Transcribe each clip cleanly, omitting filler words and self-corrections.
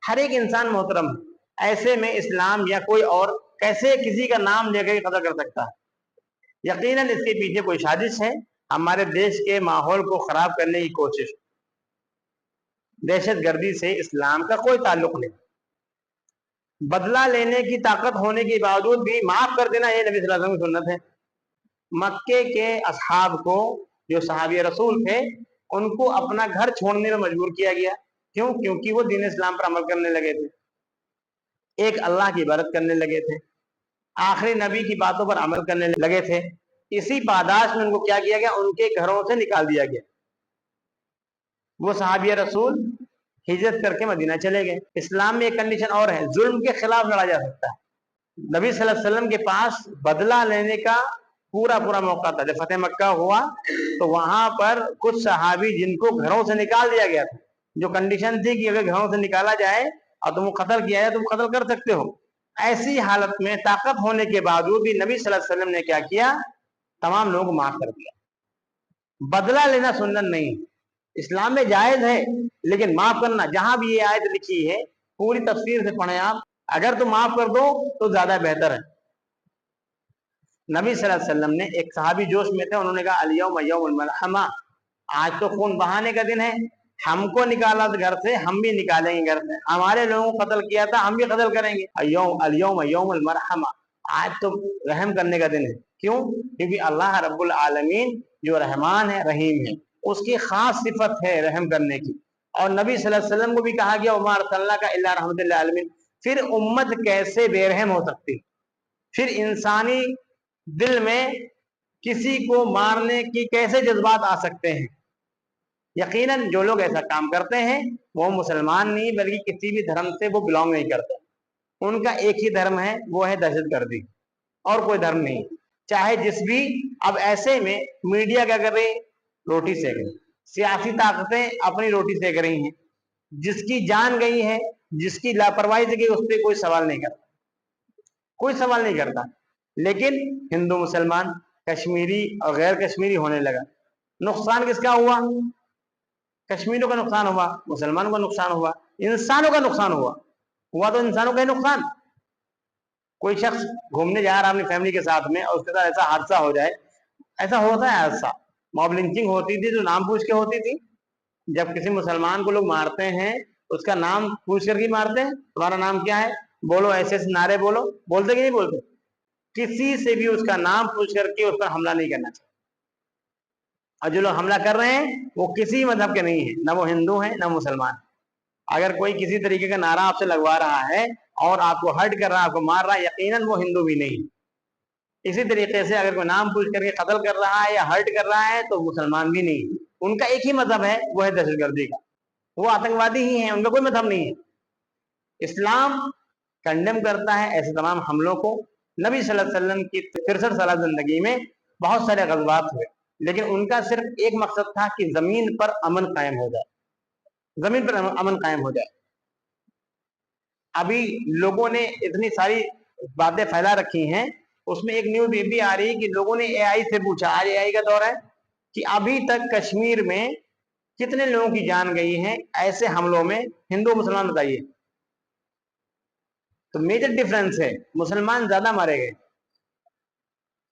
ہر ایک انسان محترم ہے، ایسے میں اسلام یا کوئی اور کیسے کسی کا نام لے کے قتل کر سکتا ہے؟ یقیناً اس کے پیچھے کوئی سازش ہے، ہمارے دیش کے ماحول کو خراب کرنے کی کوشش۔ دہشت گردی سے اسلام کا کوئی تعلق نہیں، بدلہ لینے کی طاقت ہونے کے باوجود بھی معاف کر دینا یہ نبی صلی اللہ علیہ وسلم کی سنت ہے۔ مکے کے اصحاب کو، جو صحابی رسول تھے، ان کو اپنا گھر چھوڑنے میں مجبور کیا گیا۔ کیوں؟ کیونکہ وہ دین اسلام پر عمل کرنے لگے تھے، ایک اللہ کی عبادت کرنے لگے تھے، آخری نبی کی باتوں پر عمل کرنے لگے تھے۔ اسی پاداش میں ان کو کیا کیا گیا؟ ان کے گھروں سے نکال دیا گیا۔ وہ صحابی رسول ہجرت کر کے مدینہ چلے گئے۔ اسلام میں ایک کنڈیشن اور ہے، ظلم کے خلاف لڑا جا سکتا ہے۔ نبی صلی اللہ علیہ وسلم کے پاس بدلہ لینے کا پورا موقع تھا۔ جب فتح مکہ ہوا تو وہاں پر کچھ صحابی جن کو گھروں سے نکال دیا گیا تھا، جو کنڈیشن تھی کہ اگر گھروں سے نکالا جائے اور تم کو قتل کیا جائے تم قتل کر سکتے ہو، ایسی حالت میں طاقت ہونے کے باوجود بھی نبی صلی اللہ علیہ وسلم نے کیا کیا؟ تمام لوگوں کو معاف کر دیا۔ بدلہ لینا سنت نہیں، اسلام میں جائز ہے، لیکن معاف کرنا، جہاں بھی یہ آیت لکھی ہے پوری تفسیر سے پڑھیں آپ، اگر تم معاف کر دو تو زیادہ بہتر ہے۔ نبی صلی اللہ علیہ وسلم نے، ایک صحابی جوش میں تھے، انہوں نے کہا الیوم یوم الملحمہ، آج تو خون بہانے کا دن ہے، ہم کو نکالا گھر سے، ہم بھی نکالیں گے گھر سے، ہمارے لوگوں کو قتل کیا تھا، ہم بھی قتل کریں گے۔ الیوم یوم المرحمہ، آج تو رحم کرنے کا دن ہے۔ کیوں؟ کیونکہ اللہ رب العالمین جو رحمان ہے، رحیم ہے، اس کی خاص صفت ہے رحم کرنے کی، اور نبی صلی اللہ علیہ وسلم کو بھی کہا گیا وما ارسلناک الا رحمۃ للعالمین۔ پھر امت کیسے بے رحم ہو سکتی؟ پھر انسانی دل میں کسی کو مارنے کی کیسے جذبات آ سکتے ہیں؟ یقیناً جو لوگ ایسا کام کرتے ہیں وہ مسلمان نہیں بلکہ کسی بھی دھرم سے وہ بلانگ نہیں کرتے، ان کا ایک ہی دھرم ہے، وہ ہے دہشت گردی، اور کوئی دھرم نہیں، چاہے جس بھی۔ اب ایسے میں میڈیا کیا کر رہی؟ روٹی سیک رہی، سیاسی طاقتیں اپنی روٹی سیک رہی ہیں، جس کی جان گئی ہے، جس کی لاپرواہی سے گئی، اس پہ کوئی سوال نہیں کرتا، کوئی سوال نہیں کرتا، لیکن ہندو مسلمان، کشمیری اور غیر کشمیری ہونے لگا۔ نقصان کس کا ہوا؟ کشمیریوں کا نقصان ہوا، مسلمانوں کا نقصان ہوا، انسانوں کا نقصان ہوا تو انسانوں کا ہی نقصان۔ کوئی شخص گھومنے جا رہا اپنی فیملی کے ساتھ میں اور اس کے ساتھ ایسا حادثہ ہو جائے، ایسا ہوتا ہے حادثہ، موب لنچنگ ہوتی تھی جو نام پوچھ کے ہوتی تھی، جب کسی مسلمان کو لوگ مارتے ہیں اس کا نام پوچھ کر کے مارتے ہیں، تمہارا نام کیا ہے، بولو، ایسے نعرے بولو، بولتے کہ نہیں بولتے؟ کسی سے بھی اس کا نام پوچھ کر کے اس پر حملہ نہیں کرنا چاہیے، اور جو لوگ حملہ کر رہے ہیں وہ کسی مذہب کے نہیں ہیں، نہ وہ ہندو ہیں نہ مسلمان۔ اگر کوئی کسی طریقے کا نعرہ آپ سے لگوا رہا ہے اور آپ کو ہرٹ کر رہا ہے، آپ کو مار رہا ہے، یقیناً وہ ہندو بھی نہیں۔ اسی طریقے سے اگر کوئی نام پوچھ کر کے قتل کر رہا ہے یا ہرٹ کر رہا ہے تو مسلمان بھی نہیں۔ ان کا ایک ہی مذہب ہے، وہ ہے دہشت گردی کا، وہ آتنکوادی ہی ہیں، ان کا کوئی مذہب نہیں ہے۔ اسلام کنڈیم کرتا ہے ایسے تمام حملوں کو۔ نبی صلی اللہ علیہ وسلم کی 63 سالہ زندگی میں بہت سارے غزوات ہوئے، لیکن ان کا صرف ایک مقصد تھا کہ زمین پر امن قائم ہو جائے، زمین پر امن قائم ہو جائے۔ ابھی لوگوں نے اتنی ساری باتیں پھیلا رکھی ہیں، اس میں ایک نیوز یہ بھی آ رہی کہ لوگوں نے اے آئی سے پوچھا، آج اے آئی کا دور ہے، کہ ابھی تک کشمیر میں کتنے لوگوں کی جان گئی ہے ایسے حملوں میں، ہندو مسلمان بتائیے۔ تو میجر ڈیفرنس ہے، مسلمان زیادہ مارے گئے،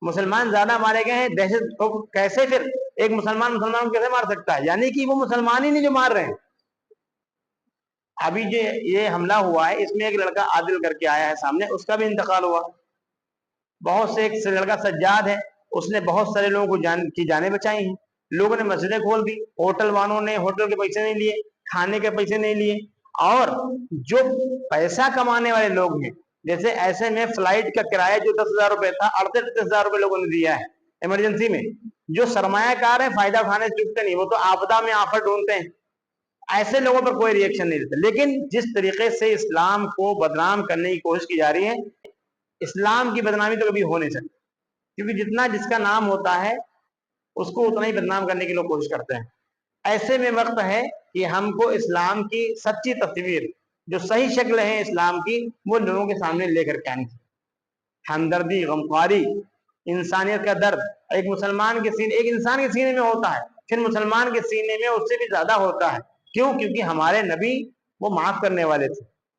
مسلمان زیادہ مارے گئے ہیں۔ دہشت کیسے؟ پھر ایک مسلمان کو کیسے مار سکتا ہے؟ یعنی کہ وہ مسلمان ہی نہیں جو مار رہے ہیں۔ ابھی جو یہ حملہ ہوا ہے اس میں ایک لڑکا عادل کر کے آیا ہے سامنے، اس کا بھی انتقال ہوا۔ بہت سے، ایک لڑکا سجاد ہے، اس نے بہت سارے لوگوں کی جانیں بچائی ہیں۔ لوگوں نے مسجدیں کھول دی، ہوٹل والوں نے ہوٹل کے پیسے نہیں لیے، کھانے کے پیسے نہیں لیے، اور جو پیسہ کمانے والے لوگ ہیں، جیسے ایسے میں فلائٹ کا کرایہ جو 10,000 روپے تھا، 38,000 روپے لوگوں نے دیا ہے ایمرجنسی میں۔ جو سرمایہ کار ہیں فائدہ اٹھانے سے چکتے نہیں، وہ تو آپدا میں آفت ڈھونڈتے ہیں، ایسے لوگوں پر کوئی ری ایکشن نہیں دیتے۔ لیکن جس طریقے سے اسلام کو بدنام کرنے کی کوشش کی جا رہی ہے، اسلام کی بدنامی تو کبھی ہو نہیں سکتی، کیونکہ جتنا جس کا نام ہوتا ہے اس کو اتنا ہی بدنام کرنے کی لوگ کوشش کرتے ہیں۔ ایسے میں وقت ہے کہ ہم کو اسلام کی سچی تصویر، جو صحیح شکل ہے اسلام کی، وہ لوگوں کے سامنے لے کر کے آنی چاہیے۔ ہمدردی، غمخواری، انسانیت کا درد ایک مسلمان کے سینے، ایک انسان کے سینے میں ہوتا ہے، پھر مسلمان کے سینے میں اس سے بھی زیادہ ہوتا ہے۔ کیوں؟ کیونکہ ہمارے نبی وہ معاف کرنے والے تھے۔